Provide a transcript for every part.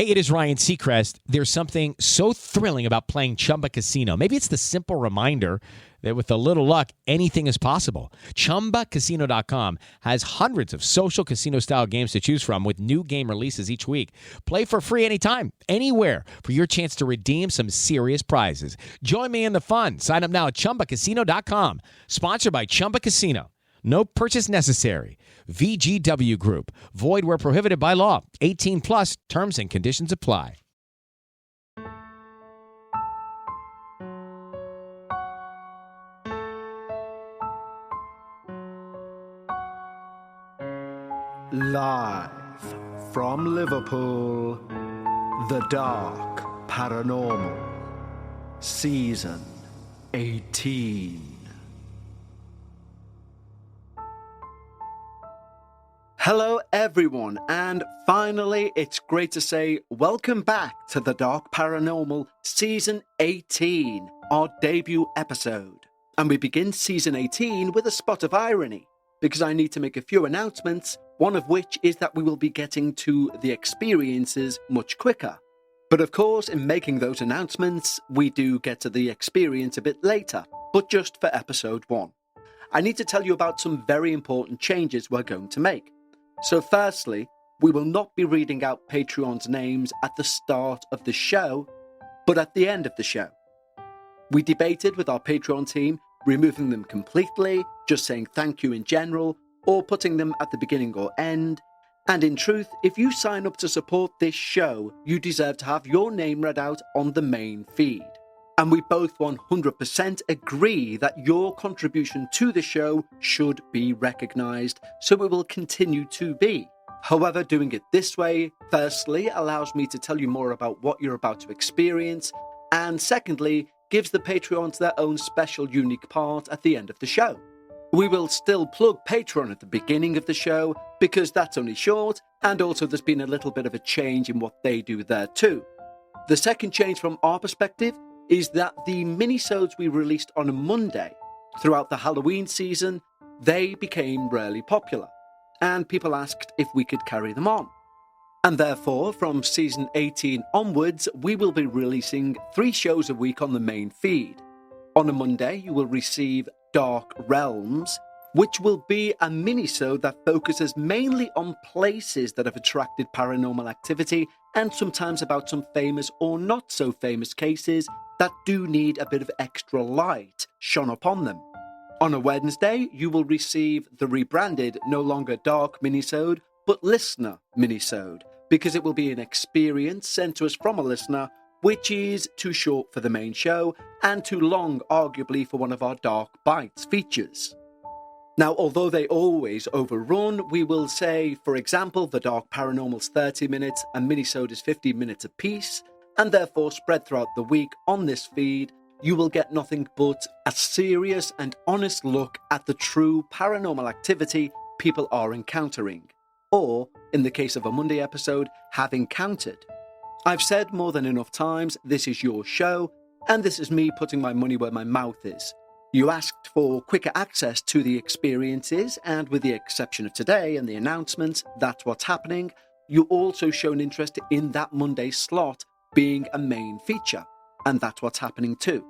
Hey, it is Ryan Seacrest. There's something so thrilling about playing Chumba Casino. Maybe it's the simple reminder that with a little luck, anything is possible. ChumbaCasino.com has hundreds of social casino-style games to choose from with new game releases each week. Play for free anytime, anywhere for your chance to redeem some serious prizes. Join me in the fun. Sign up now at ChumbaCasino.com. Sponsored by Chumba Casino. No purchase necessary. VGW Group. Void where prohibited by law. 18 plus. Terms and conditions apply. Live from Liverpool, The Dark Paranormal, Season 18. Hello everyone, and finally it's great to say welcome back to The Dark Paranormal Season 18, our debut episode. And we begin Season 18 with a spot of irony, because I need to make a few announcements, one of which is that we will be getting to the experiences much quicker. But of course, in making those announcements, we do get to the experience a bit later, but just for episode 1. I need to tell you about some very important changes we're going to make. So firstly, we will not be reading out Patreon's names at the start of the show, but at the end of the show. We debated with our Patreon team removing them completely, just saying thank you in general, or putting them at the beginning or end. And in truth, if you sign up to support this show, you deserve to have your name read out on the main feed. And we both 100% agree that your contribution to the show should be recognised, so it will continue to be. However, doing it this way, firstly, allows me to tell you more about what you're about to experience, and secondly, gives the Patreons their own special unique part at the end of the show. We will still plug Patreon at the beginning of the show, because that's only short, and also there's been a little bit of a change in what they do there too. The second change from our perspective is that the minisodes we released on a Monday throughout the Halloween season, they became rarely popular, and people asked if we could carry them on. And therefore, from season 18 onwards, we will be releasing 3 shows a week on the main feed. On a Monday, you will receive Dark Realms, which will be a minisode that focuses mainly on places that have attracted paranormal activity and sometimes about some famous or not so famous cases that do need a bit of extra light shone upon them. On a Wednesday, you will receive the rebranded no longer Dark minisode, but Listener minisode, because it will be an experience sent to us from a listener, which is too short for the main show and too long, arguably, for one of our Dark Bites features. Now, although they always overrun, we will say, for example, the Dark Paranormal's 30 minutes and minisode is 15 minutes apiece, and therefore spread throughout the week on this feed, you will get nothing but a serious and honest look at the true paranormal activity people are encountering, or, in the case of a Monday episode, have encountered. I've said more than enough times, this is your show, and this is me putting my money where my mouth is. You asked for quicker access to the experiences, and with the exception of today and the announcements, that's what's happening. You also shown interest in that Monday slot being a main feature, and that's what's happening too.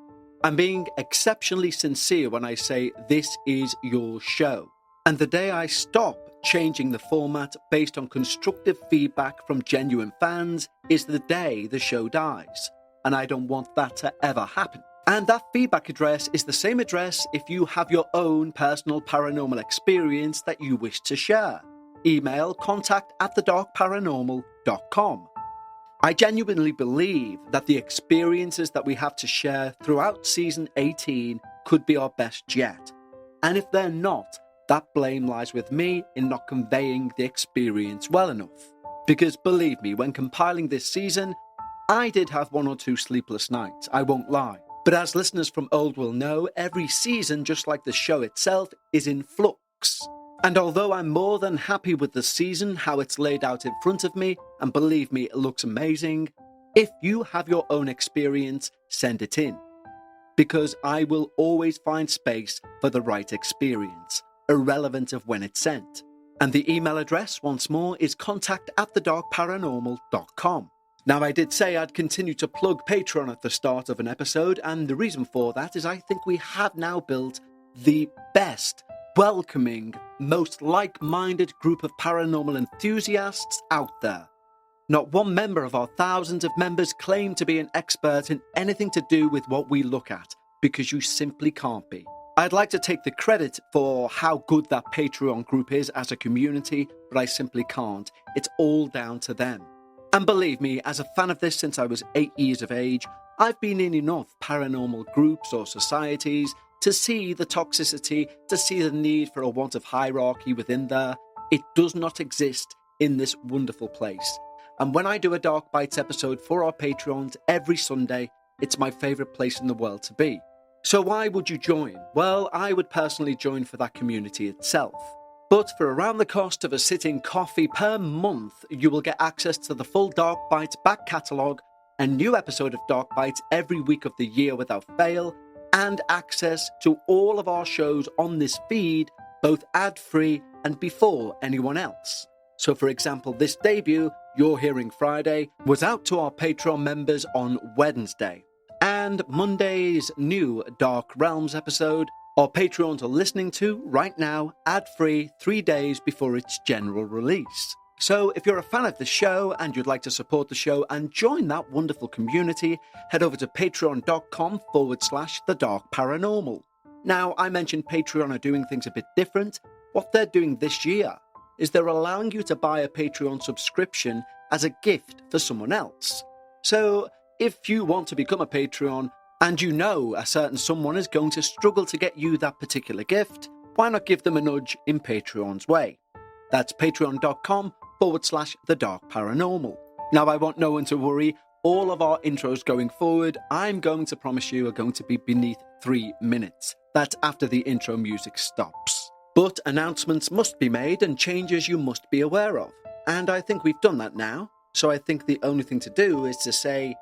I'm being exceptionally sincere when I say this is your show, and the day I stop changing the format based on constructive feedback from genuine fans is the day the show dies, and I don't want that to ever happen. And that feedback address is the same address if you have your own personal paranormal experience that you wish to share. Email contact@thedarkparanormal.com. I genuinely believe that the experiences that we have to share throughout Season 18 could be our best yet. And if they're not, that blame lies with me in not conveying the experience well enough. Because believe me, when compiling this season, I did have 1 or 2 sleepless nights, I won't lie. But as listeners from old will know, every season, just like the show itself, is in flux. And although I'm more than happy with the season, how it's laid out in front of me, and believe me, it looks amazing, if you have your own experience, send it in. Because I will always find space for the right experience, irrelevant of when it's sent. And the email address, once more, is contact@thedarkparanormal.com. Now, I did say I'd continue to plug Patreon at the start of an episode, and the reason for that is I think we have now built the best, welcoming, most like-minded group of paranormal enthusiasts out there. Not one member of our thousands of members claim to be an expert in anything to do with what we look at, because you simply can't be. I'd like to take the credit for how good that Patreon group is as a community, but I simply can't. It's all down to them. And believe me, as a fan of this since I was 8 years of age, I've been in enough paranormal groups or societies to see the toxicity, to see the need for a want of hierarchy within there. It does not exist in this wonderful place. And when I do a Dark Bites episode for our Patreons every Sunday, it's my favourite place in the world to be. So why would you join? Well, I would personally join for that community itself. But for around the cost of a sitting coffee per month, you will get access to the full Dark Bites back catalogue, a new episode of Dark Bites every week of the year without fail, and access to all of our shows on this feed, both ad-free and before anyone else. So for example, this debut, You're Hearing Friday, was out to our Patreon members on Wednesday. And Monday's new Dark Realms episode, our Patreons are listening to right now, ad-free, 3 days before its general release. So if you're a fan of the show and you'd like to support the show and join that wonderful community, head over to patreon.com/The Dark Paranormal. Now, I mentioned Patreon are doing things a bit different. What they're doing this year is they're allowing you to buy a Patreon subscription as a gift for someone else. So if you want to become a Patreon and you know a certain someone is going to struggle to get you that particular gift, why not give them a nudge in Patreon's way? That's patreon.com/The Dark Paranormal. Now, I want no one to worry. All of our intros going forward, I'm going to promise you, are going to be beneath 3 minutes. That's after the intro music stops. But announcements must be made and changes you must be aware of. And I think we've done that now. So I think the only thing to do is to say,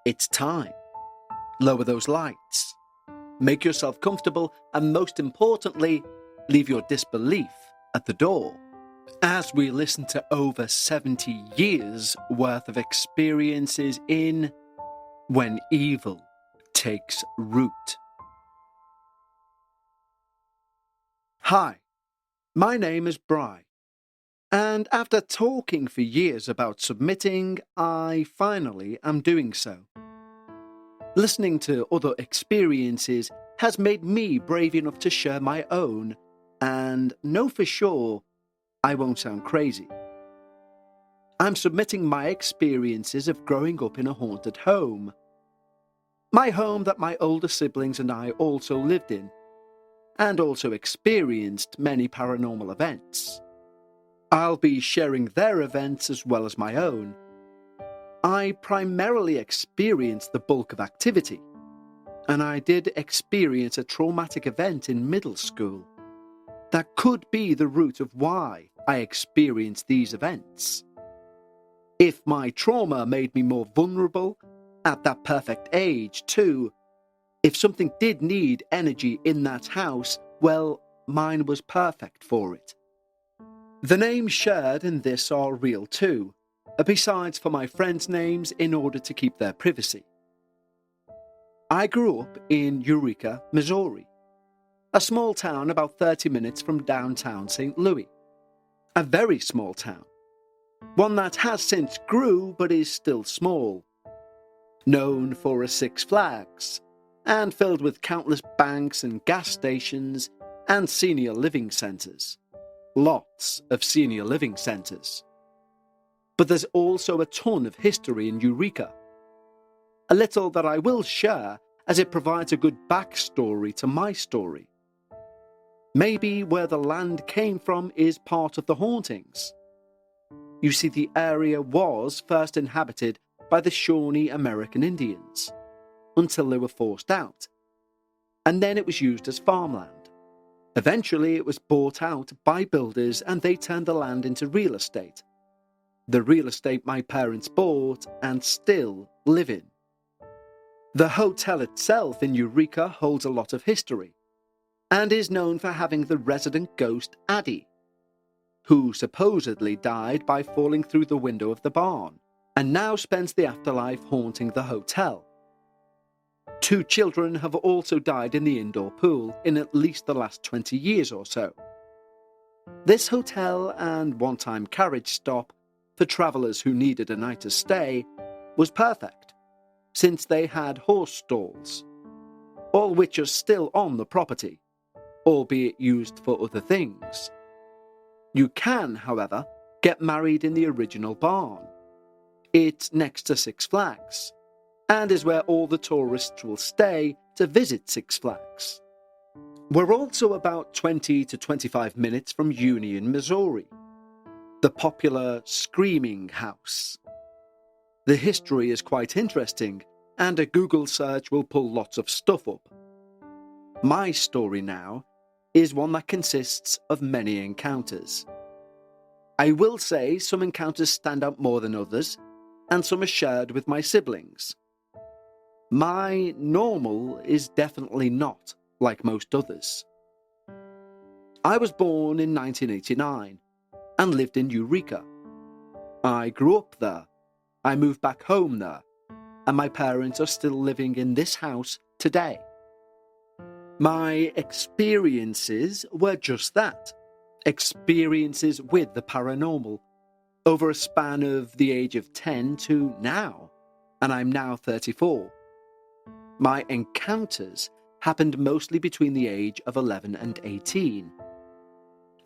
it's time. Lower those lights. Make yourself comfortable, and most importantly, leave your disbelief at the door. As we listen to over 70 years worth of experiences in When Evil Takes Root. Hi, my name is Bry, and after talking for years about submitting, I finally am doing so. Listening to other experiences has made me brave enough to share my own, and know for sure I won't sound crazy. I'm submitting my experiences of growing up in a haunted home. My home that my older siblings and I also lived in, and also experienced many paranormal events. I'll be sharing their events as well as my own. I primarily experienced the bulk of activity, and I did experience a traumatic event in middle school. That could be the root of why I experienced these events. If my trauma made me more vulnerable at that perfect age too, if something did need energy in that house, well, mine was perfect for it. The names shared in this are real too, besides for my friends' names in order to keep their privacy. I grew up in Eureka, Missouri, a small town about 30 minutes from downtown St. Louis. A very small town, one that has since grew but is still small. Known for its Six Flags, and filled with countless banks and gas stations and senior living centres. Lots of senior living centres. But there's also a ton of history in Eureka. A little that I will share as it provides a good backstory to my story. Maybe where the land came from is part of the hauntings. You see, the area was first inhabited by the Shawnee American Indians, until they were forced out. And then it was used as farmland. Eventually it was bought out by builders and they turned the land into real estate. The real estate my parents bought and still live in. The hotel itself in Eureka holds a lot of history, and is known for having the resident ghost Addie, who supposedly died by falling through the window of the barn, and now spends the afterlife haunting the hotel. 2 children have also died in the indoor pool in at least the last 20 years or so. This hotel and one-time carriage stop for travellers who needed a night to stay was perfect, since they had horse stalls, all which are still on the property, albeit used for other things. You can, however, get married in the original barn. It's next to Six Flags, and is where all the tourists will stay to visit Six Flags. We're also about 20 to 25 minutes from Union, Missouri, the popular Screaming House. The history is quite interesting, and a Google search will pull lots of stuff up. My story now is one that consists of many encounters. I will say some encounters stand out more than others, and some are shared with my siblings. My normal is definitely not like most others. I was born in 1989 and lived in Eureka. I grew up there. I moved back home there, and my parents are still living in this house today. My experiences were just that, experiences with the paranormal, over a span of the age of 10 to now, and I'm now 34. My encounters happened mostly between the age of 11 and 18.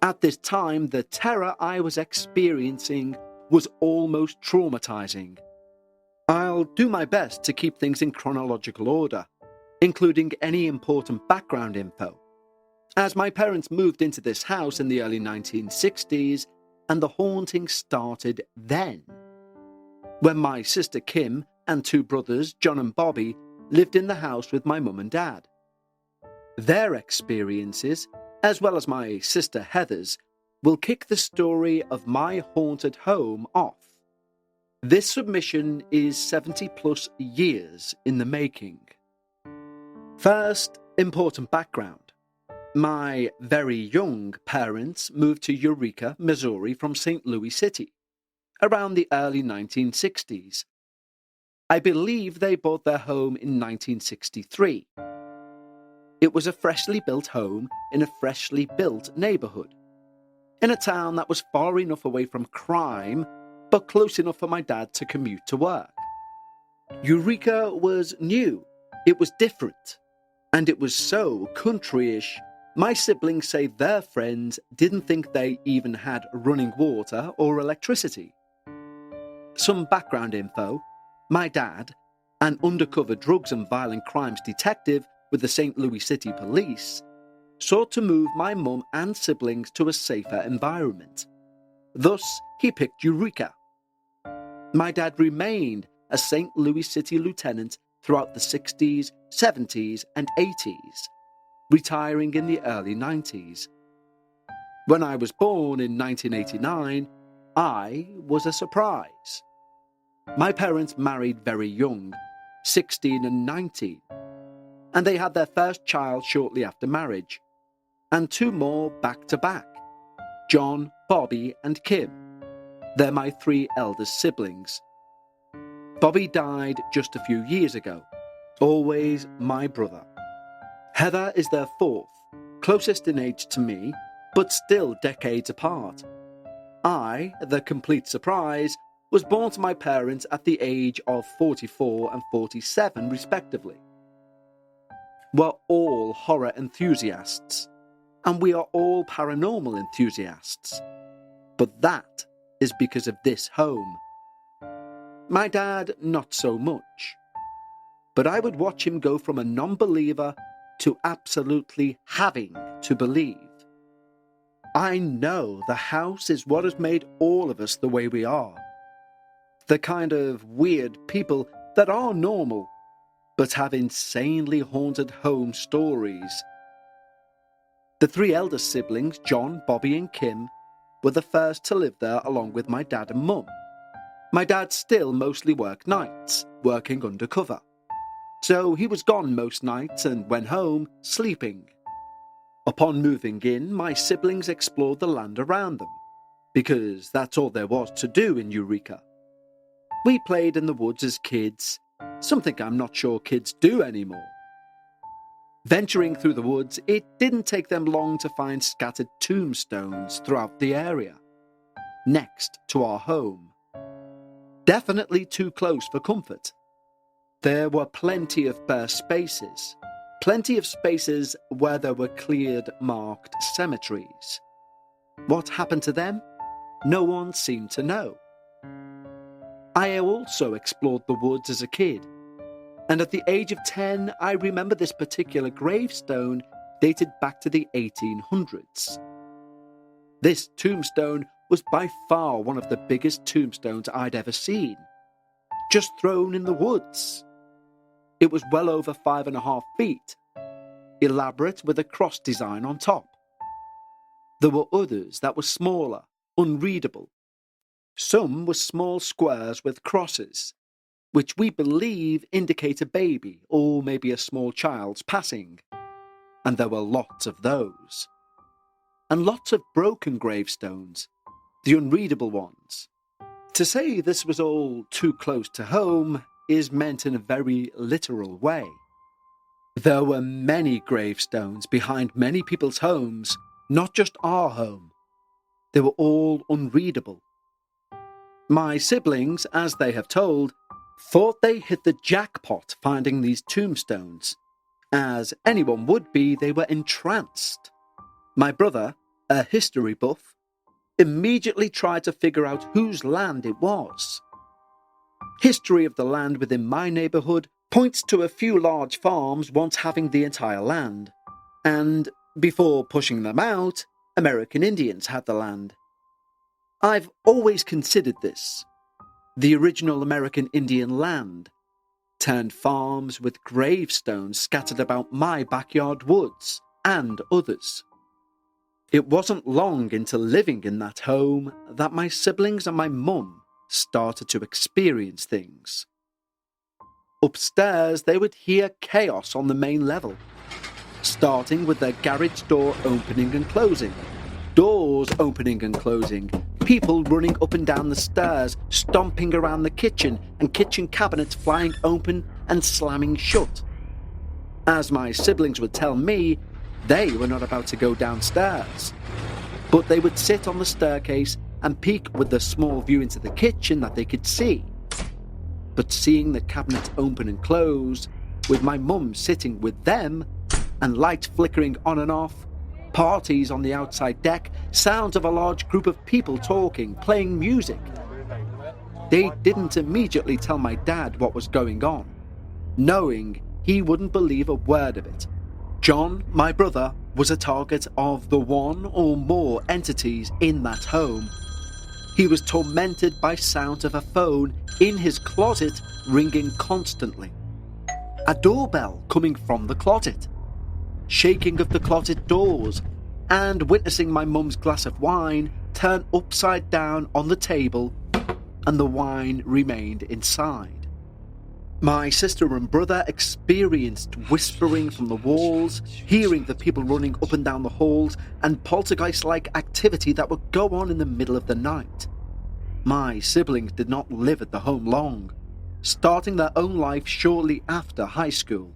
At this time, the terror I was experiencing was almost traumatizing. I'll do my best to keep things in chronological order, including any important background info, as my parents moved into this house in the early 1960s, and the haunting started then, when my sister Kim and 2 brothers, John and Bobby, lived in the house with my mum and dad. Their experiences, as well as my sister Heather's, will kick the story of my haunted home off. This submission is 70 plus years in the making. First, important background. My very young parents moved to Eureka, Missouri from St. Louis City around the early 1960s. I believe they bought their home in 1963. It was a freshly built home in a freshly built neighborhood, in a town that was far enough away from crime, but close enough for my dad to commute to work. Eureka was new, it was different, and it was so country-ish, my siblings say their friends didn't think they even had running water or electricity. Some background info: my dad, an undercover drugs and violent crimes detective with the St. Louis City Police, sought to move my mum and siblings to a safer environment. Thus, he picked Eureka. My dad remained a St. Louis City lieutenant throughout the 60s, 70s, and 80s, retiring in the early 90s. When I was born in 1989, I was a surprise. My parents married very young, 16 and 19, and they had their first child shortly after marriage, and 2 more back to back, John, Bobby, and Kim. They're my 3 eldest siblings. Bobby died just a few years ago, always my brother. Heather is their 4th, closest in age to me, but still decades apart. I, the complete surprise, was born to my parents at the age of 44 and 47 respectively. We're all horror enthusiasts, and we are all paranormal enthusiasts. But that is because of this home. My dad, not so much. But I would watch him go from a non-believer to absolutely having to believe. I know the house is what has made all of us the way we are. The kind of weird people that are normal, but have insanely haunted home stories. The 3 eldest siblings, John, Bobby, and Kim, were the first to live there along with my dad and mum. My dad still mostly worked nights, working undercover. So he was gone most nights and went home sleeping. Upon moving in, my siblings explored the land around them, because that's all there was to do in Eureka. We played in the woods as kids, something I'm not sure kids do anymore. Venturing through the woods, it didn't take them long to find scattered tombstones throughout the area, next to our home. Definitely too close for comfort. There were plenty of bare spaces, plenty of spaces where there were cleared, marked cemeteries. What happened to them? No one seemed to know. I also explored the woods as a kid, and at the age of 10, I remember this particular gravestone dated back to the 1800s. This tombstone was by far one of the biggest tombstones I'd ever seen, just thrown in the woods. It was well over 5.5 feet, elaborate with a cross design on top. There were others that were smaller, unreadable. Some were small squares with crosses, which we believe indicate a baby or maybe a small child's passing. And there were lots of those. And lots of broken gravestones, the unreadable ones. To say this was all too close to home is meant in a very literal way. There were many gravestones behind many people's homes, not just our home. They were all unreadable. My siblings, as they have told, thought they hit the jackpot finding these tombstones. As anyone would be, they were entranced. My brother, a history buff, immediately tried to figure out whose land it was. History of the land within my neighbourhood points to a few large farms once having the entire land, and before pushing them out, American Indians had the land. I've always considered this. The original American Indian land turned farms with gravestones scattered about my backyard woods and others. It wasn't long into living in that home that my siblings and my mum started to experience things. Upstairs, they would hear chaos on the main level, starting with their garage door opening and closing, doors opening and closing, people running up and down the stairs, stomping around the kitchen, and kitchen cabinets flying open and slamming shut. As my siblings would tell me, they were not about to go downstairs, but they would sit on the staircase and peek with the small view into the kitchen that they could see. But seeing the cabinets open and close, with my mum sitting with them, and lights flickering on and off, parties on the outside deck, sounds of a large group of people talking, playing music. They didn't immediately tell my dad what was going on, knowing he wouldn't believe a word of it. John, my brother, was a target of the one or more entities in that home. He was tormented by sounds of a phone in his closet ringing constantly, a doorbell coming from the closet, shaking of the closet doors, and witnessing my mum's glass of wine turn upside down on the table, and the wine remained inside. My sister and brother experienced whispering from the walls, hearing the people running up and down the halls, and poltergeist-like activity that would go on in the middle of the night. My siblings did not live at the home long, starting their own life shortly after high school.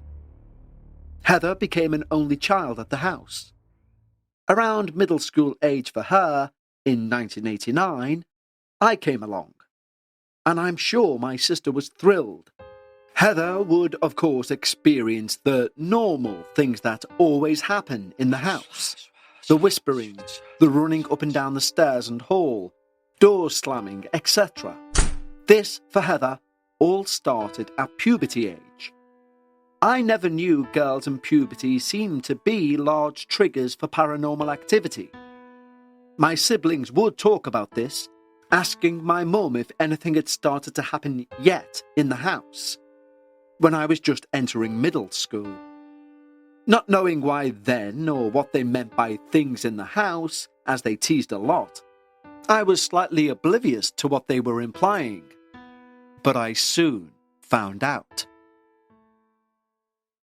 Heather became an only child at the house. Around middle school age for her, in 1989, I came along, and I'm sure my sister was thrilled. Heather would, of course, experience the normal things that always happen in the house. The whispering, the running up and down the stairs and hall, doors slamming, etc. This, for Heather, all started at puberty age. I never knew girls and puberty seemed to be large triggers for paranormal activity. My siblings would talk about this, asking my mum if anything had started to happen yet in the house, when I was just entering middle school. Not knowing why then, or what they meant by things in the house, as they teased a lot, I was slightly oblivious to what they were implying. But I soon found out.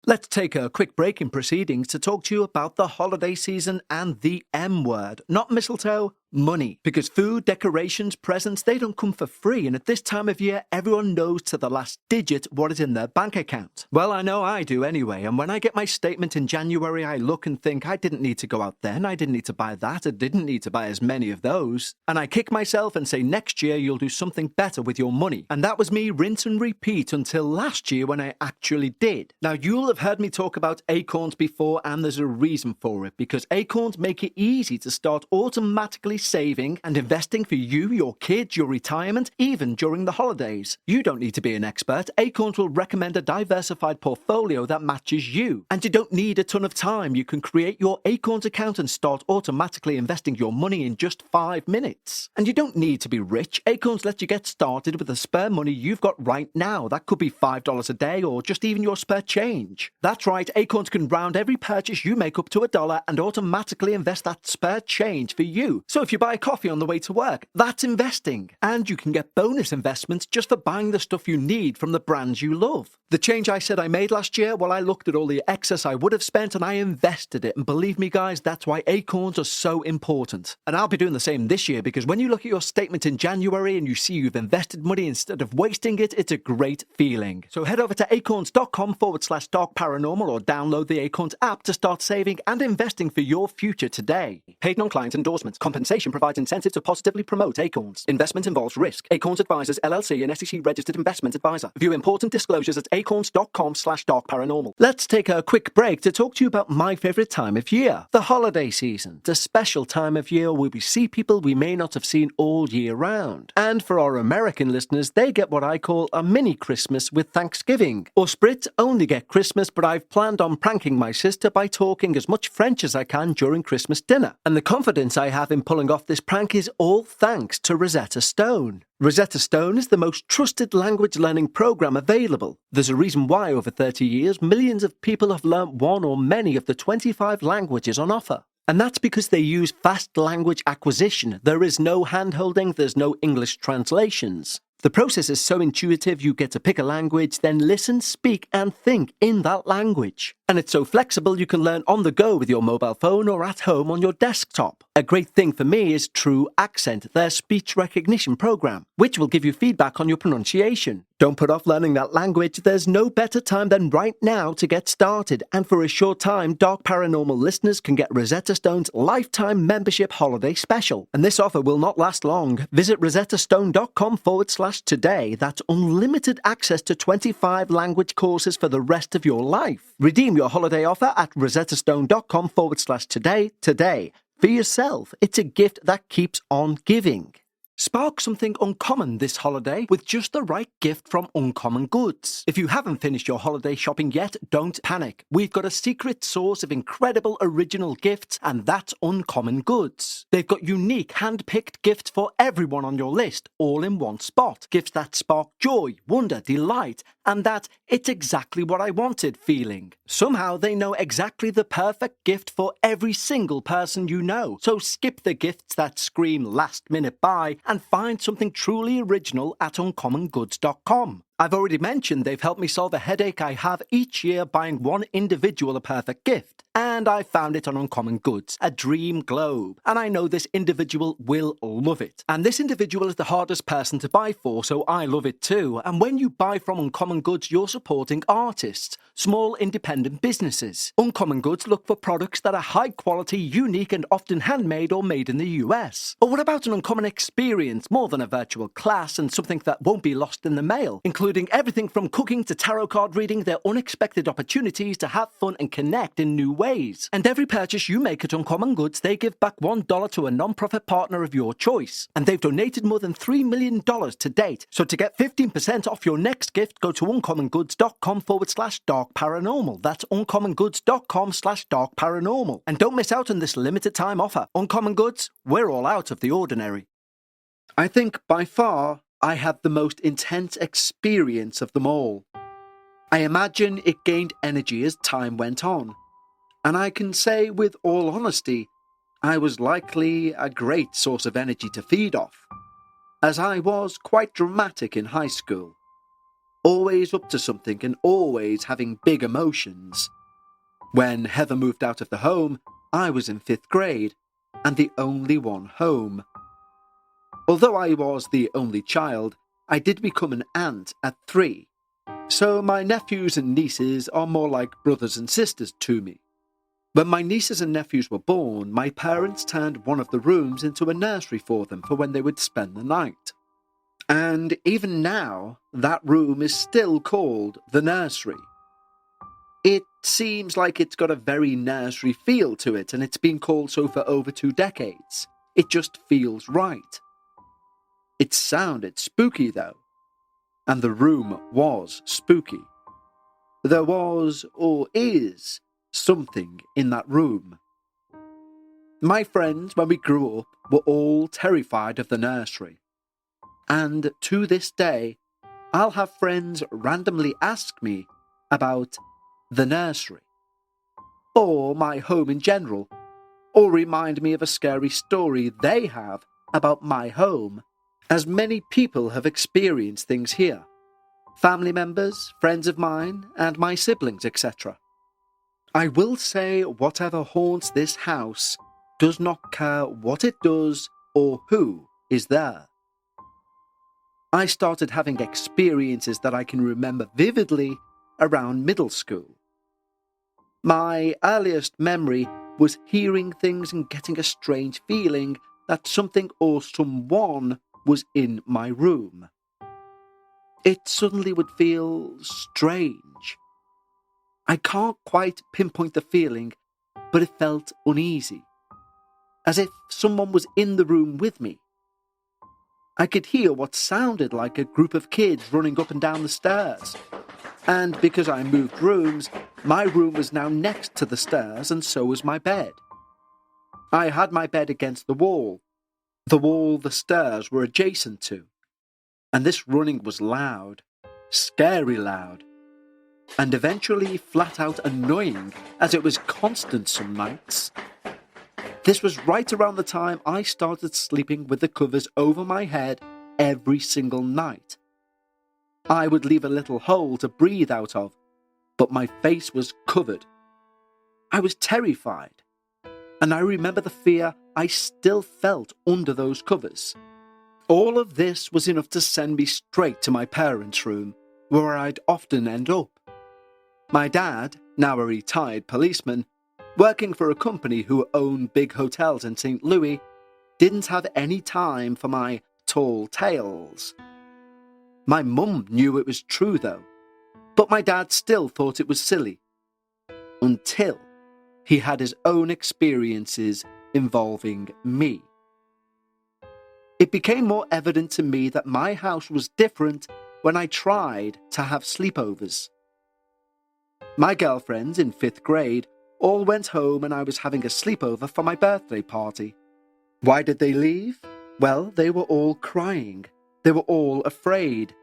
Let's take a quick break in proceedings to talk to you about the holiday season and the M word. Not mistletoe, money. Because food, decorations, presents, they don't come for free, and at this time of year, everyone knows to the last digit what is in their bank account. Well, I know I do anyway, and when I get my statement in January, I look and think, I didn't need to go out then, I didn't need to buy that, I didn't need to buy as many of those. And I kick myself and say, next year you'll do something better with your money. And that was me rinse and repeat until last year when I actually did. Now, you'll have heard me talk about acorns before, and there's a reason for it, because acorns make it easy to start automatically saving and investing for you, your kids, your retirement, even during the holidays. You don't need to be an expert. Acorns will recommend a diversified portfolio that matches you. And you don't need a ton of time. You can create your Acorns account and start automatically investing your money in just 5 minutes. And you don't need to be rich. Acorns let you get started with the spare money you've got right now. That could be $5 a day or just even your spare change. That's right, Acorns can round every purchase you make up to $1 and automatically invest that spare change for you. So if you buy a coffee on the way to work, that's investing. And you can get bonus investments just for buying the stuff you need from the brands you love. The change I said I made last year, well, I looked at all the excess I would have spent and I invested it. And believe me, guys, that's why Acorns are so important. And I'll be doing the same this year, because when you look at your statement in January and you see you've invested money instead of wasting it, it's a great feeling. So head over to acorns.com/Dark Paranormal or download the Acorns app to start saving and investing for your future today. Paid non-client endorsements. Compensation provides incentive to positively promote Acorns. Investment involves risk. Acorns Advisors LLC, an SEC registered investment advisor. View important disclosures at acorns.com/Dark Paranormal. Let's take a quick break to talk to you about my favorite time of year, the holiday season, the special time of year where we see people we may not have seen all year round. And for our American listeners, they get what I call a mini Christmas with Thanksgiving. Us Brits only get Christmas, but I've planned on pranking my sister by talking as much French as I can during Christmas dinner. And the confidence I have in pulling off this prank is all thanks to Rosetta Stone. Rosetta Stone is the most trusted language learning program available. There's a reason why over 30 years, millions of people have learnt one or many of the 25 languages on offer. And that's because they use fast language acquisition. There is no hand-holding, there's no English translations. The process is so intuitive, you get to pick a language, then listen, speak, and think in that language. And it's so flexible you can learn on the go with your mobile phone or at home on your desktop. A great thing for me is True Accent, their speech recognition program, which will give you feedback on your pronunciation. Don't put off learning that language. There's no better time than right now to get started. And for a short time, Dark Paranormal listeners can get Rosetta Stone's lifetime membership holiday special. And this offer will not last long. Visit rosettastone.com/today. That's unlimited access to 25 language courses for the rest of your life. Redeem your holiday offer at rosettastone.com/today today. For yourself, it's a gift that keeps on giving. Spark something uncommon this holiday with just the right gift from Uncommon Goods. If you haven't finished your holiday shopping yet, don't panic. We've got a secret source of incredible original gifts, and that's Uncommon Goods. They've got unique hand-picked gifts for everyone on your list, all in one spot. Gifts that spark joy, wonder, delight, and that it's exactly what I wanted feeling. Somehow they know exactly the perfect gift for every single person you know. So skip the gifts that scream last minute buy and find something truly original at uncommongoods.com. I've already mentioned they've helped me solve a headache I have each year buying one individual a perfect gift. And I found it on Uncommon Goods, a dream globe. And I know this individual will love it. And this individual is the hardest person to buy for, so I love it too. And when you buy from Uncommon Goods, you're supporting artists, small independent businesses. Uncommon Goods look for products that are high quality, unique, and often handmade or made in the US. But what about an uncommon experience, more than a virtual class, and something that won't be lost in the mail, including everything from cooking to tarot card reading, their unexpected opportunities to have fun and connect in new ways. And every purchase you make at Uncommon Goods, they give back $1 to a non-profit partner of your choice. And they've donated more than $3 million to date. So to get 15% off your next gift, go to uncommongoods.com/Dark Paranormal. That's uncommongoods.com/Dark Paranormal. And don't miss out on this limited time offer. Uncommon Goods, we're all out of the ordinary. I think by far I had the most intense experience of them all. I imagine it gained energy as time went on. And I can say with all honesty, I was likely a great source of energy to feed off, as I was quite dramatic in high school, always up to something and always having big emotions. When Heather moved out of the home, I was in 5th grade, and the only one home. Although I was the only child, I did become an aunt at 3, so my nephews and nieces are more like brothers and sisters to me. When my nieces and nephews were born, my parents turned one of the rooms into a nursery for them for when they would spend the night. And even now, that room is still called the nursery. It seems like it's got a very nursery feel to it, and it's been called so for over 2 decades. It just feels right. It sounded spooky though, and the room was spooky. There was, or is, something in that room. My friends, when we grew up, were all terrified of the nursery. And to this day, I'll have friends randomly ask me about the nursery, or my home in general, or remind me of a scary story they have about my home, as many people have experienced things here. Family members, friends of mine, and my siblings, etc. I will say whatever haunts this house does not care what it does or who is there. I started having experiences that I can remember vividly around middle school. My earliest memory was hearing things and getting a strange feeling that something or someone was in my room. It suddenly would feel strange. I can't quite pinpoint the feeling, but it felt uneasy, as if someone was in the room with me. I could hear what sounded like a group of kids running up and down the stairs, and because I moved rooms, my room was now next to the stairs and so was my bed. I had my bed against the wall the stairs were adjacent to, and this running was loud, scary loud, and eventually flat out annoying as it was constant some nights. This was right around the time I started sleeping with the covers over my head every single night. I would leave a little hole to breathe out of, but my face was covered. I was terrified, and I remember the fear I still felt under those covers. All of this was enough to send me straight to my parents' room, where I'd often end up. My dad, now a retired policeman, working for a company who owned big hotels in St. Louis, didn't have any time for my tall tales. My mum knew it was true though, but my dad still thought it was silly. Until he had his own experiences involving me. It became more evident to me that my house was different when I tried to have sleepovers. My girlfriends in 5th grade all went home and I was having a sleepover for my birthday party. Why did they leave? Well, they were all crying. They were all afraid.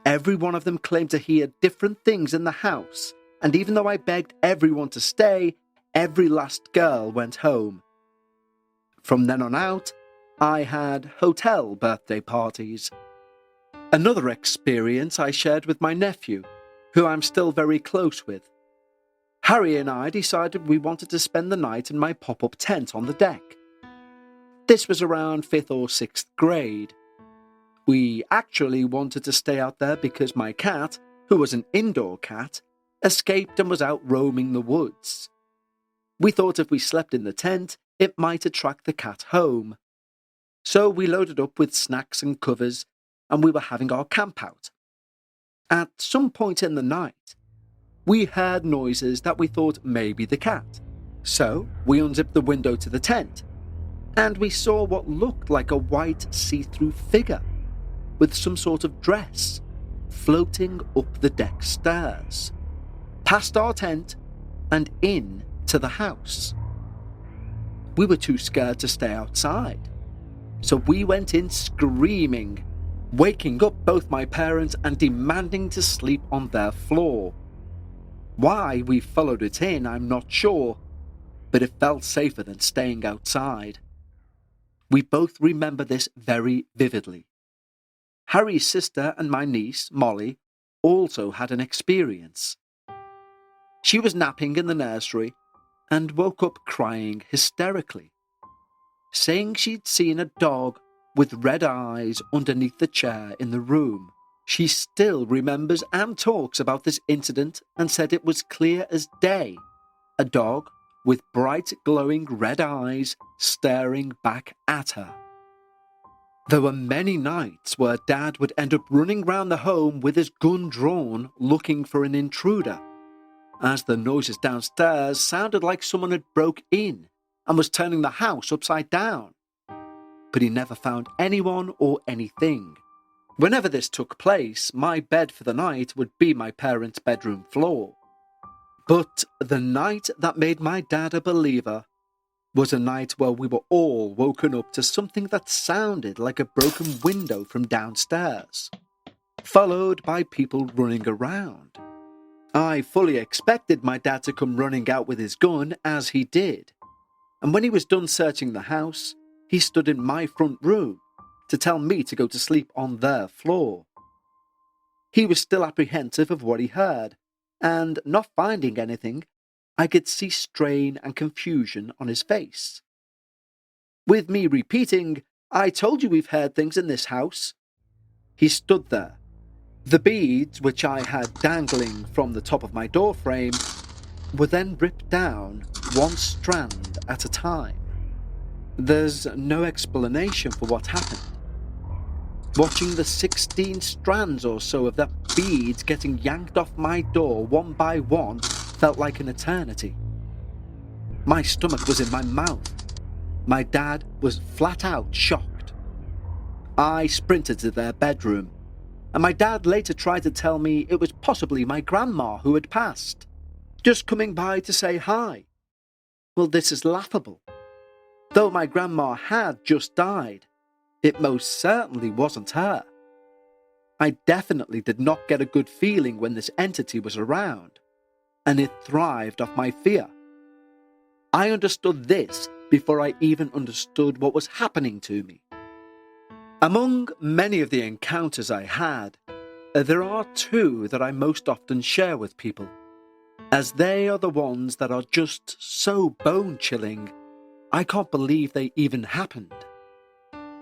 Every one of them claimed to hear different things in the house, and even though I begged everyone to stay, every last girl went home. From then on out, I had hotel birthday parties. Another experience I shared with my nephew, who I'm still very close with. Harry and I decided we wanted to spend the night in my pop-up tent on the deck. This was around 5th or 6th grade. We actually wanted to stay out there because my cat, who was an indoor cat, escaped and was out roaming the woods. We thought if we slept in the tent, it might attract the cat home. So we loaded up with snacks and covers, and we were having our camp out. At some point in the night, we heard noises that we thought may be the cat. So we unzipped the window to the tent, and we saw what looked like a white see-through figure with some sort of dress floating up the deck stairs, past our tent and in to the house. We were too scared to stay outside, so we went in screaming, waking up both my parents and demanding to sleep on their floor. Why we followed it in, I'm not sure, but it felt safer than staying outside. We both remember this very vividly. Harry's sister and my niece, Molly, also had an experience. She was napping in the nursery and woke up crying hysterically. saying she'd seen a dog with red eyes underneath the chair in the room. She still remembers and talks about this incident and said it was clear as day. A dog with bright glowing red eyes staring back at her. There were many nights where Dad would end up running round the home with his gun drawn looking for an intruder, as the noises downstairs sounded like someone had broke in and was turning the house upside down. But he never found anyone or anything. Whenever this took place, my bed for the night would be my parents' bedroom floor. But the night that made my dad a believer was a night where we were all woken up to something that sounded like a broken window from downstairs, followed by people running around. I fully expected my dad to come running out with his gun, as he did, and when he was done searching the house, he stood in my front room to tell me to go to sleep on their floor. He was still apprehensive of what he heard, and not finding anything, I could see strain and confusion on his face. With me repeating, "I told you we've heard things in this house," he stood there. The beads, which I had dangling from the top of my door frame, were then ripped down, one strand at a time. There's no explanation for what happened. Watching the 16 strands or so of that beads getting yanked off my door one by one felt like an eternity. My stomach was in my mouth. My dad was flat out shocked. I sprinted to their bedroom, and my dad later tried to tell me it was possibly my grandma who had passed, just coming by to say hi. Well, this is laughable. Though my grandma had just died, it most certainly wasn't her. I definitely did not get a good feeling when this entity was around, and it thrived off my fear. I understood this before I even understood what was happening to me. Among many of the encounters I had, there are two that I most often share with people, as they are the ones that are just so bone-chilling, I can't believe they even happened.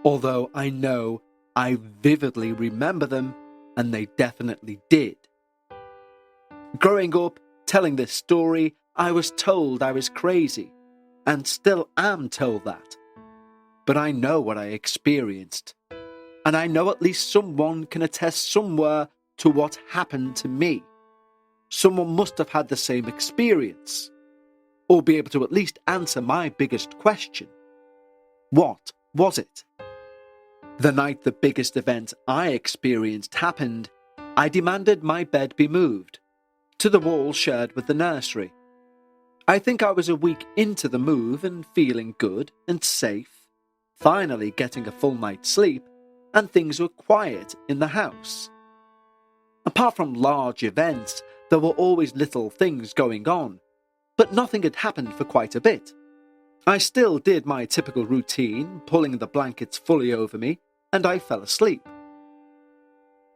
Although I know I vividly remember them, and they definitely did. Growing up, telling this story, I was told I was crazy, and still am told that. But I know what I experienced, and I know at least someone can attest somewhere to what happened to me. Someone must have had the same experience, or be able to at least answer my biggest question. What was it? The night the biggest event I experienced happened, I demanded my bed be moved to the wall shared with the nursery. I think I was a week into the move and feeling good and safe, finally getting a full night's sleep, and things were quiet in the house. Apart from large events, there were always little things going on, but nothing had happened for quite a bit. I still did my typical routine, pulling the blankets fully over me, and I fell asleep.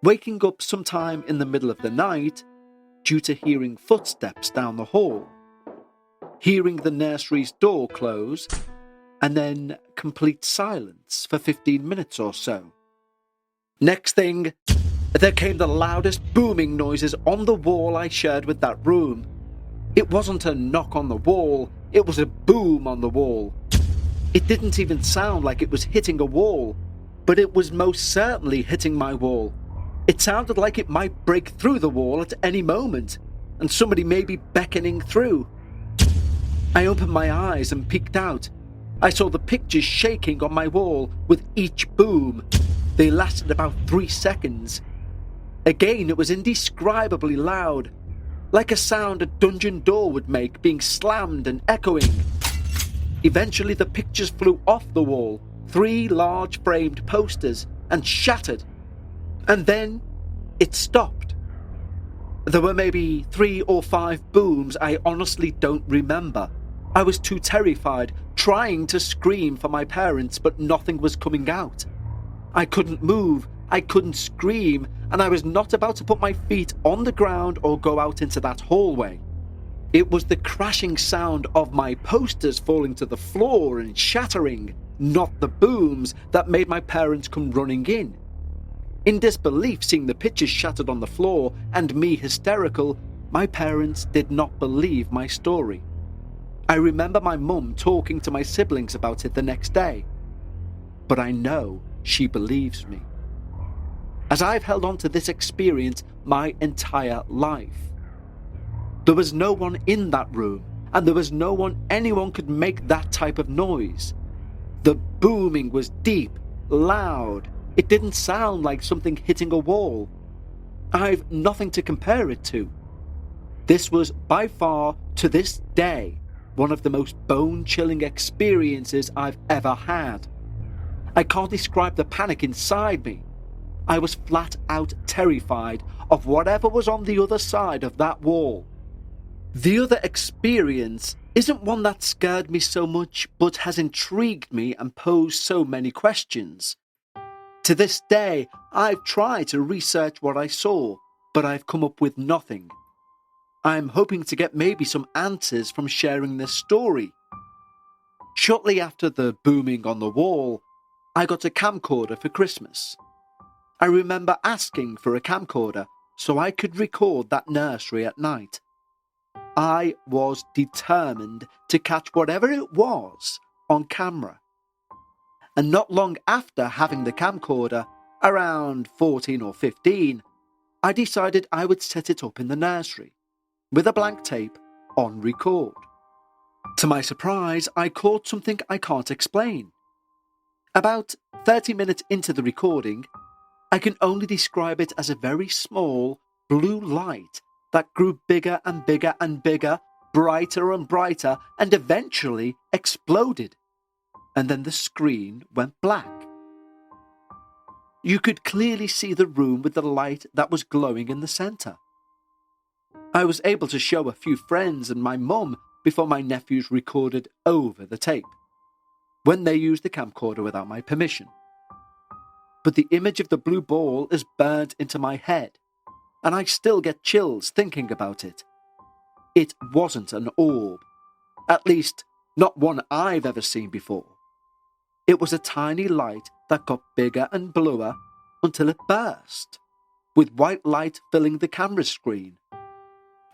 Waking up sometime in the middle of the night due to hearing footsteps down the hall, hearing the nursery's door close, and then complete silence for 15 minutes or so. Next thing, there came the loudest booming noises on the wall I shared with that room. It wasn't a knock on the wall, it was a boom on the wall. It didn't even sound like it was hitting a wall, but it was most certainly hitting my wall. It sounded like it might break through the wall at any moment, and somebody may be beckoning through. I opened my eyes and peeked out. I saw the pictures shaking on my wall with each boom. They lasted about 3 seconds. Again, it was indescribably loud, like a sound a dungeon door would make being slammed and echoing. Eventually, the pictures flew off the wall, 3 large framed posters, and shattered. And then it stopped. There were maybe 3 or 5 booms I honestly don't remember. I was too terrified, trying to scream for my parents, but nothing was coming out. I couldn't move, I couldn't scream, and I was not about to put my feet on the ground or go out into that hallway. It was the crashing sound of my posters falling to the floor and shattering not the booms that made my parents come running in. In disbelief seeing the pictures shattered on the floor and me hysterical, my parents did not believe my story. I remember my mum talking to my siblings about it the next day, but I know she believes me, as I've held on to this experience my entire life. There was no one in that room, and there was no one anyone could make that type of noise. The booming was deep, loud. It didn't sound like something hitting a wall. I've nothing to compare it to. This was by far, to this day, one of the most bone-chilling experiences I've ever had. I can't describe the panic inside me. I was flat out terrified of whatever was on the other side of that wall. The other experience isn't one that scared me so much, but has intrigued me and posed so many questions. To this day, I've tried to research what I saw, but I've come up with nothing. I'm hoping to get maybe some answers from sharing this story. Shortly after the booming on the wall, I got a camcorder for Christmas. I remember asking for a camcorder so I could record that nursery at night. I was determined to catch whatever it was on camera. And not long after having the camcorder, around 14 or 15, I decided I would set it up in the nursery, with a blank tape on record. To my surprise, I caught something I can't explain. About 30 minutes into the recording, I can only describe it as a very small blue light that grew bigger and bigger and bigger, brighter and brighter, and eventually exploded. And then the screen went black. You could clearly see the room with the light that was glowing in the centre. I was able to show a few friends and my mum before my nephews recorded over the tape, when they used the camcorder without my permission. But the image of the blue ball is burnt into my head, and I still get chills thinking about it. It wasn't an orb, at least not one I've ever seen before. It was a tiny light that got bigger and bluer until it burst, with white light filling the camera screen.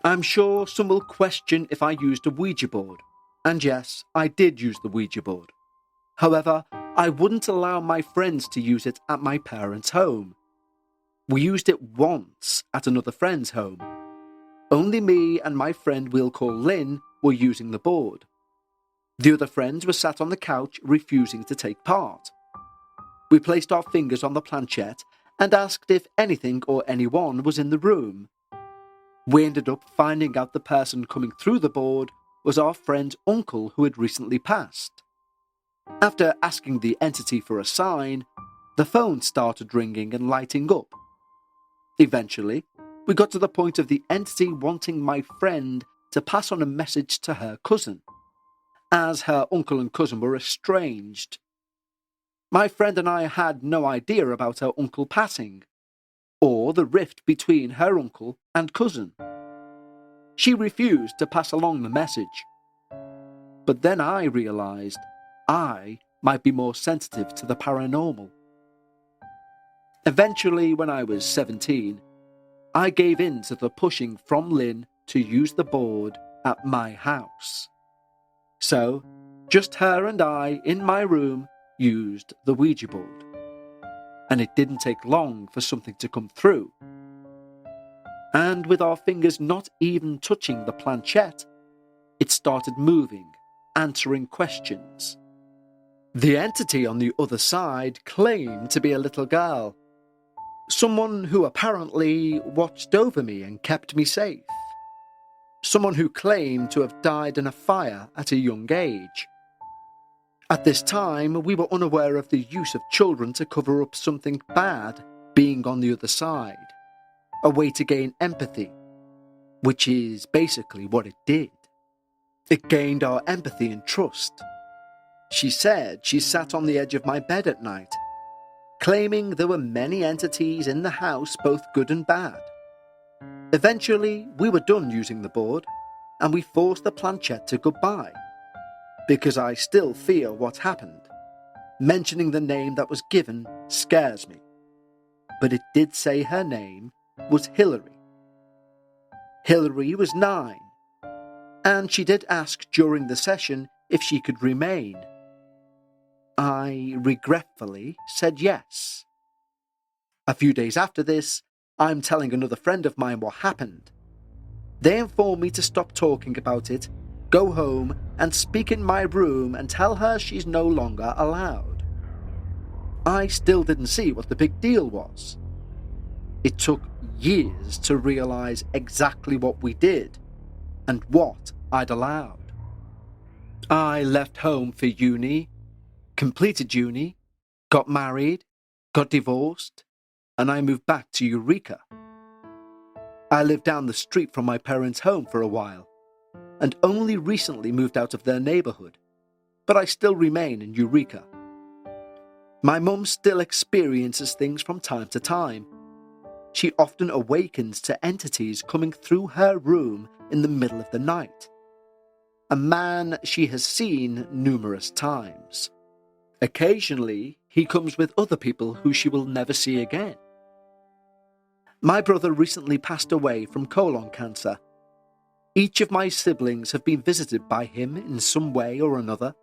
I'm sure some will question if I used a Ouija board, and yes, I did use the Ouija board. However, I wouldn't allow my friends to use it at my parents' home. We used it once at another friend's home. Only me and my friend we'll call Lynn were using the board. The other friends were sat on the couch refusing to take part. We placed our fingers on the planchette and asked if anything or anyone was in the room. We ended up finding out the person coming through the board was our friend's uncle who had recently passed. After asking the entity for a sign, the phone started ringing and lighting up. Eventually, we got to the point of the entity wanting my friend to pass on a message to her cousin, as her uncle and cousin were estranged. My friend and I had no idea about her uncle passing, or the rift between her uncle and cousin. She refused to pass along the message. But then I realised I might be more sensitive to the paranormal. Eventually, when I was 17, I gave in to the pushing from Lynn to use the board at my house. So, just her and I in my room used the Ouija board. And it didn't take long for something to come through. And with our fingers not even touching the planchette, it started moving, answering questions. The entity on the other side claimed to be a little girl, someone who apparently watched over me and kept me safe. Someone who claimed to have died in a fire at a young age. At this time, we were unaware of the use of children to cover up something bad being on the other side, a way to gain empathy, which is basically what it did. It gained our empathy and trust. She said she sat on the edge of my bed at night, claiming there were many entities in the house, both good and bad. Eventually, we were done using the board, and we forced the planchette to goodbye, because I still fear what happened. Mentioning the name that was given scares me, but it did say her name was Hillary. Hillary was 9, and she did ask during the session if she could remain. I regretfully said yes. A few days after this, I'm telling another friend of mine what happened. They informed me to stop talking about it, go home and speak in my room and tell her she's no longer allowed. I still didn't see what the big deal was. It took years to realize exactly what we did and what I'd allowed. I left home for uni, completed uni, got married, got divorced, and I moved back to Eureka. I lived down the street from my parents' home for a while, and only recently moved out of their neighborhood, but I still remain in Eureka. My mum still experiences things from time to time. She often awakens to entities coming through her room in the middle of the night. A man she has seen numerous times. Occasionally, he comes with other people who she will never see again. My brother recently passed away from colon cancer. Each of my siblings have been visited by him in some way or another.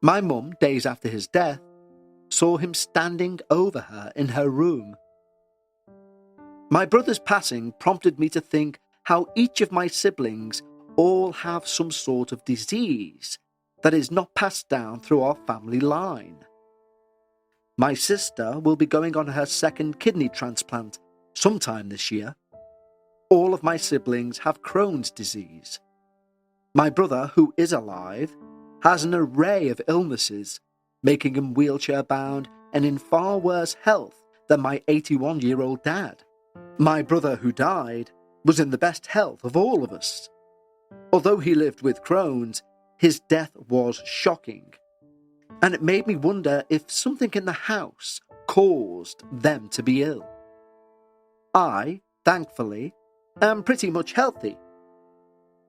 My mum, days after his death, saw him standing over her in her room. My brother's passing prompted me to think how each of my siblings all have some sort of disease that is not passed down through our family line. My sister will be going on her second kidney transplant sometime this year. All of my siblings have Crohn's disease. My brother, who is alive, has an array of illnesses, making him wheelchair-bound and in far worse health than my 81-year-old dad. My brother, who died, was in the best health of all of us. Although he lived with Crohn's, his death was shocking, and it made me wonder if something in the house caused them to be ill. I, thankfully, am pretty much healthy.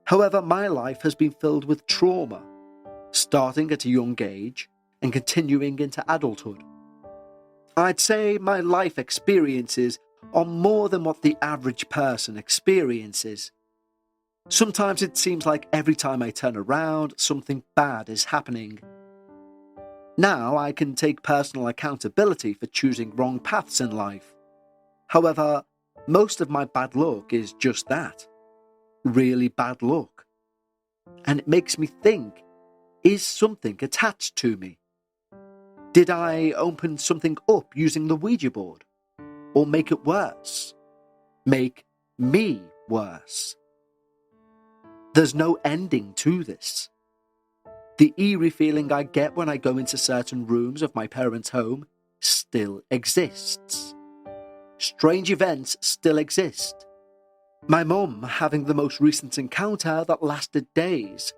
However, my life has been filled with trauma, starting at a young age and continuing into adulthood. I'd say my life experiences are more than what the average person experiences. Sometimes it seems like every time I turn around, something bad is happening. Now I can take personal accountability for choosing wrong paths in life. However, most of my bad luck is just that. Really bad luck. And it makes me think, is something attached to me? Did I open something up using the Ouija board? Or make it worse? Make me worse? There's no ending to this. The eerie feeling I get when I go into certain rooms of my parents' home still exists. Strange events still exist. My mum having the most recent encounter that lasted days,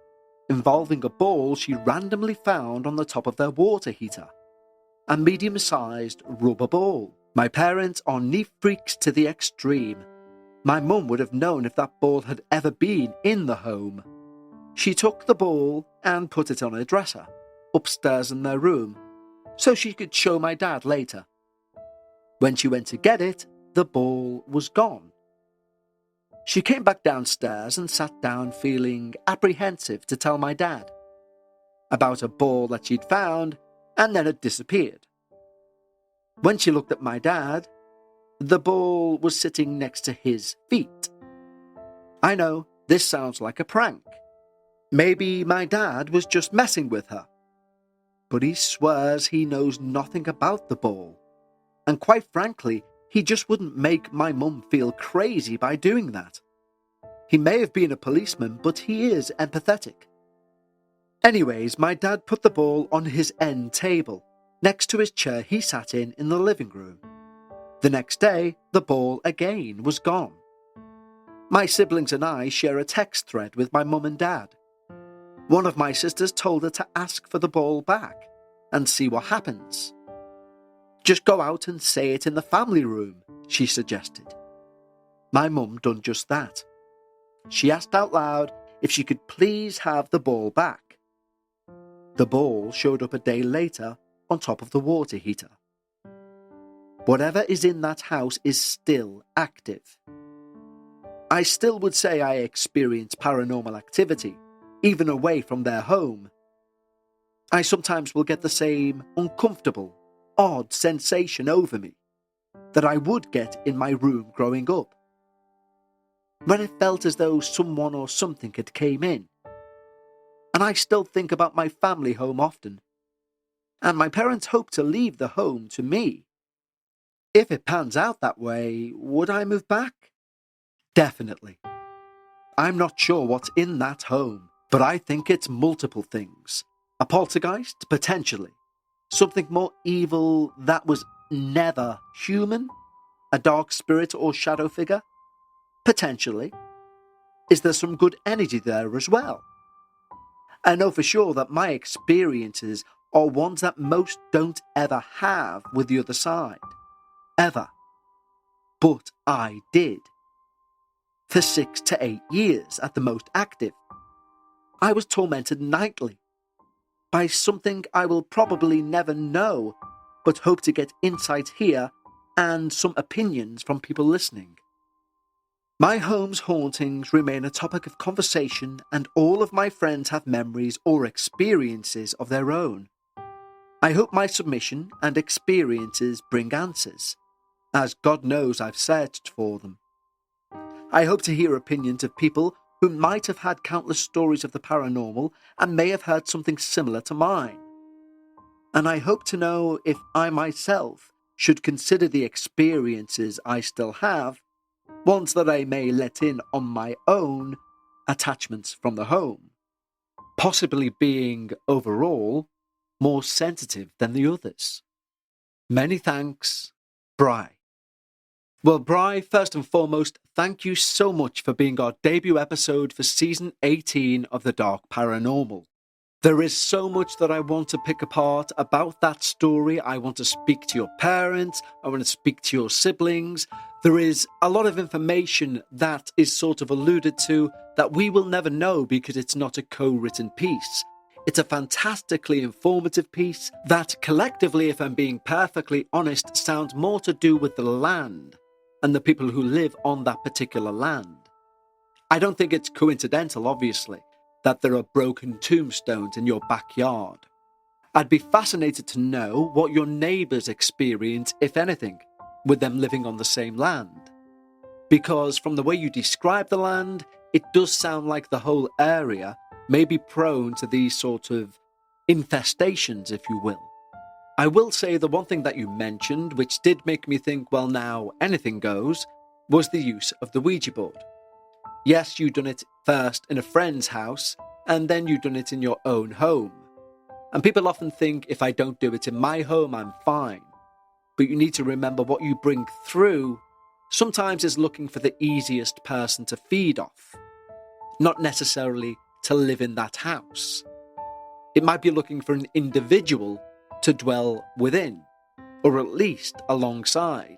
involving a ball she randomly found on the top of their water heater. A medium-sized rubber ball. My parents are neat freaks to the extreme. My mum would have known if that ball had ever been in the home. She took the ball and put it on her dresser, upstairs in their room, so she could show my dad later. When she went to get it, the ball was gone. She came back downstairs and sat down feeling apprehensive to tell my dad about a ball that she'd found and then had disappeared. When she looked at my dad, the ball was sitting next to his feet. I know, this sounds like a prank. Maybe my dad was just messing with her. But he swears he knows nothing about the ball. And quite frankly, he just wouldn't make my mum feel crazy by doing that. He may have been a policeman, but he is empathetic. Anyways, my dad put the ball on his end table, next to his chair he sat in the living room. The next day, the ball again was gone. My siblings and I share a text thread with my mum and dad. One of my sisters told her to ask for the ball back and see what happens. Just go out and say it in the family room, she suggested. My mum done just that. She asked out loud if she could please have the ball back. The ball showed up a day later on top of the water heater. Whatever is in that house is still active. I still would say I experience paranormal activity, even away from their home. I sometimes will get the same uncomfortable, odd sensation over me that I would get in my room growing up, when it felt as though someone or something had came in. And I still think about my family home often, and my parents hope to leave the home to me. If it pans out that way, would I move back? Definitely. I'm not sure what's in that home, but I think it's multiple things. A poltergeist, potentially. Something more evil that was never human? A dark spirit or shadow figure? Potentially. Is there some good energy there as well? I know for sure that my experiences are ones that most don't ever have with the other side. Ever. But I did. For 6 to 8 years at the most active. I was tormented nightly by something I will probably never know, but hope to get insight here and some opinions from people listening. My home's hauntings remain a topic of conversation, and all of my friends have memories or experiences of their own. I hope my submission and experiences bring answers, as God knows I've searched for them. I hope to hear opinions of people who might have had countless stories of the paranormal and may have heard something similar to mine. And I hope to know if I myself should consider the experiences I still have ones that I may let in on my own attachments from the home, possibly being, overall, more sensitive than the others. Many thanks, Bri. Well, Bri, first and foremost, thank you so much for being our debut episode for Season 18 of the Dark Paranormal. There is so much that I want to pick apart about that story. I want to speak to your parents. I want to speak to your siblings. There is a lot of information that is sort of alluded to that we will never know because it's not a co-written piece. It's a fantastically informative piece that collectively, if I'm being perfectly honest, sounds more to do with the land and the people who live on that particular land. I don't think it's coincidental, obviously, that there are broken tombstones in your backyard. I'd be fascinated to know what your neighbours experience, if anything, with them living on the same land. Because from the way you describe the land, it does sound like the whole area may be prone to these sort of infestations, if you will. I will say the one thing that you mentioned, which did make me think, well, now anything goes, was the use of the Ouija board. Yes, you done it first in a friend's house, and then you done it in your own home. And people often think if I don't do it in my home, I'm fine. But you need to remember what you bring through sometimes is looking for the easiest person to feed off, not necessarily to live in that house. It might be looking for an individual to dwell within, or at least alongside.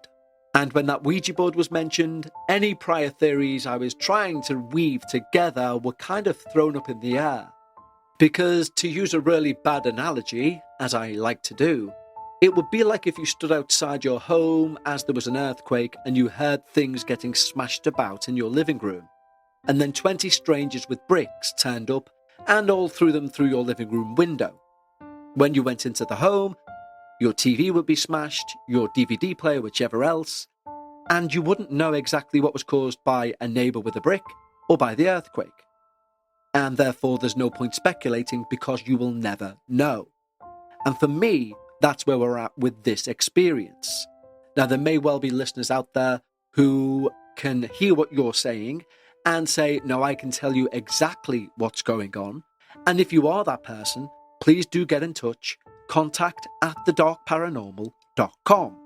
And when that Ouija board was mentioned, any prior theories I was trying to weave together were kind of thrown up in the air. Because, to use a really bad analogy, as I like to do, it would be like if you stood outside your home as there was an earthquake and you heard things getting smashed about in your living room, and then 20 strangers with bricks turned up and all threw them through your living room window. When you went into the home, your TV would be smashed, your DVD player, whichever else, and you wouldn't know exactly what was caused by a neighbour with a brick or by the earthquake. And therefore there's no point speculating because you will never know. And for me, that's where we're at with this experience. Now, there may well be listeners out there who can hear what you're saying and say, no, I can tell you exactly what's going on. And if you are that person, please do get in touch. Contact at thedarkparanormal.com.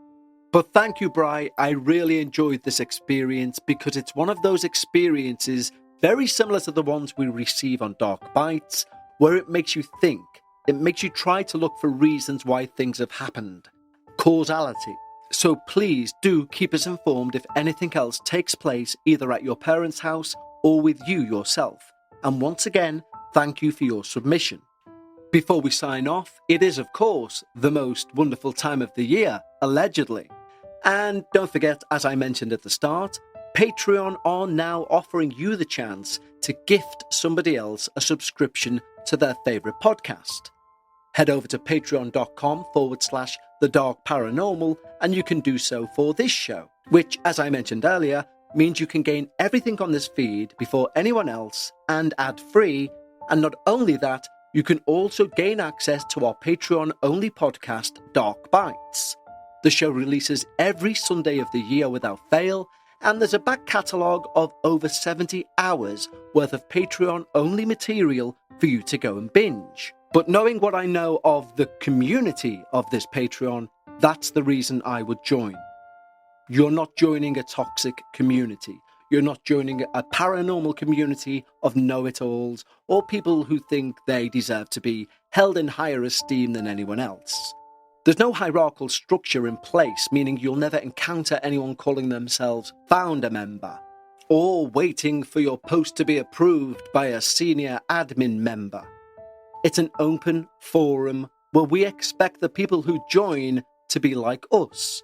But thank you, Bri. I really enjoyed this experience because it's one of those experiences very similar to the ones we receive on Dark Bites, where it makes you think. It makes you try to look for reasons why things have happened. Causality. So please do keep us informed if anything else takes place either at your parents' house or with you yourself. And once again, thank you for your submission. Before we sign off, it is of course the most wonderful time of the year, allegedly. And don't forget, as I mentioned at the start, Patreon are now offering you the chance to gift somebody else a subscription to their favourite podcast. Head over to patreon.com/The Dark Paranormal and you can do so for this show, which, as I mentioned earlier, means you can gain everything on this feed before anyone else and ad-free. And not only that, you can also gain access to our Patreon-only podcast, Dark Bites. The show releases every Sunday of the year without fail, and there's a back catalogue of over 70 hours worth of Patreon-only material for you to go and binge. But knowing what I know of the community of this Patreon, that's the reason I would join. You're not joining a toxic community. You're not joining a paranormal community of know-it-alls or people who think they deserve to be held in higher esteem than anyone else. There's no hierarchical structure in place, meaning you'll never encounter anyone calling themselves founder member or waiting for your post to be approved by a senior admin member. It's an open forum where we expect the people who join to be like us.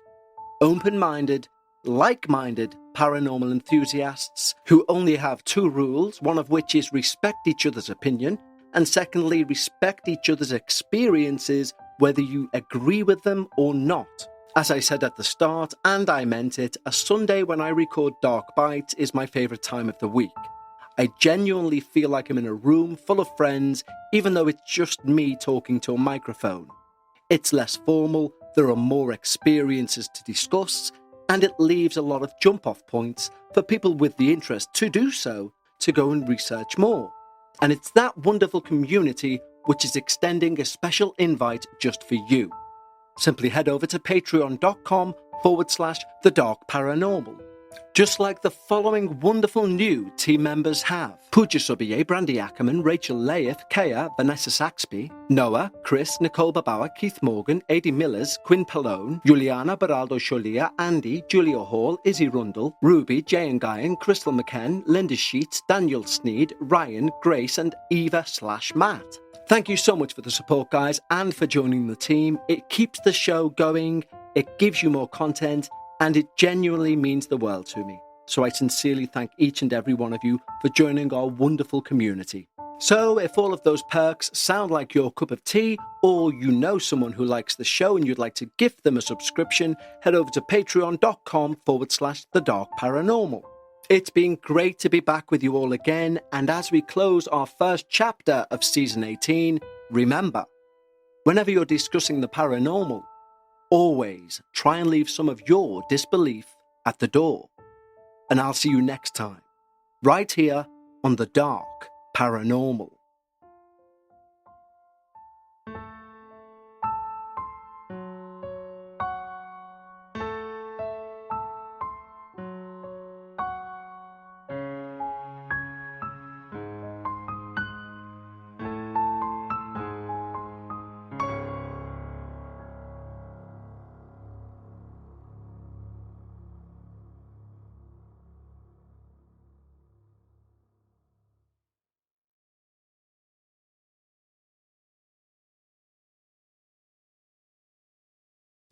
Open-minded, like-minded paranormal enthusiasts who only have two rules, one of which is respect each other's opinion, and secondly, respect each other's experiences, whether you agree with them or not. As I said at the start, and I meant it, a Sunday when I record Dark Bites is my favourite time of the week. I genuinely feel like I'm in a room full of friends, even though it's just me talking to a microphone. It's less formal, there are more experiences to discuss, and it leaves a lot of jump-off points for people with the interest to do so, to go and research more. And it's that wonderful community which is extending a special invite just for you. Simply head over to patreon.com/The Dark Paranormal. Just like the following wonderful new team members have: Pooja Subiye, Brandy Ackerman, Rachel Layeth, Kea, Vanessa Saxby, Noah, Chris, Nicole Babawa, Keith Morgan, Adi Millers, Quinn Pallone, Juliana Beraldo Sholia, Andy, Julia Hall, Izzy Rundle, Ruby, Jay Guyan, Crystal McKen, Linda Sheets, Daniel Sneed, Ryan, Grace, and Eva/Matt. Thank you so much for the support, guys, and for joining the team. It keeps the show going, it gives you more content, and it genuinely means the world to me. So I sincerely thank each and every one of you for joining our wonderful community. So if all of those perks sound like your cup of tea, or you know someone who likes the show and you'd like to gift them a subscription, head over to patreon.com/The Dark Paranormal. It's been great to be back with you all again, and as we close our first chapter of Season 18, remember, whenever you're discussing the paranormal, always try and leave some of your disbelief at the door. And I'll see you next time, right here on The Dark Paranormal.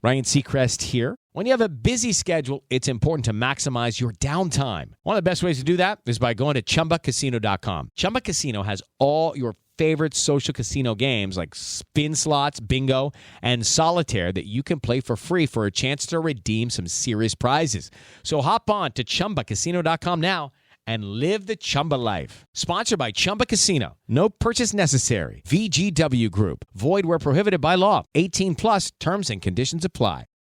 Ryan Seacrest here. When you have a busy schedule, it's important to maximize your downtime. One of the best ways to do that is by going to ChumbaCasino.com. Chumba Casino has all your favorite social casino games like spin slots, bingo, and solitaire that you can play for free for a chance to redeem some serious prizes. So hop on to ChumbaCasino.com now and live the Chumba life. Sponsored by Chumba Casino. No purchase necessary. VGW Group. Void where prohibited by law. 18 plus terms and conditions apply.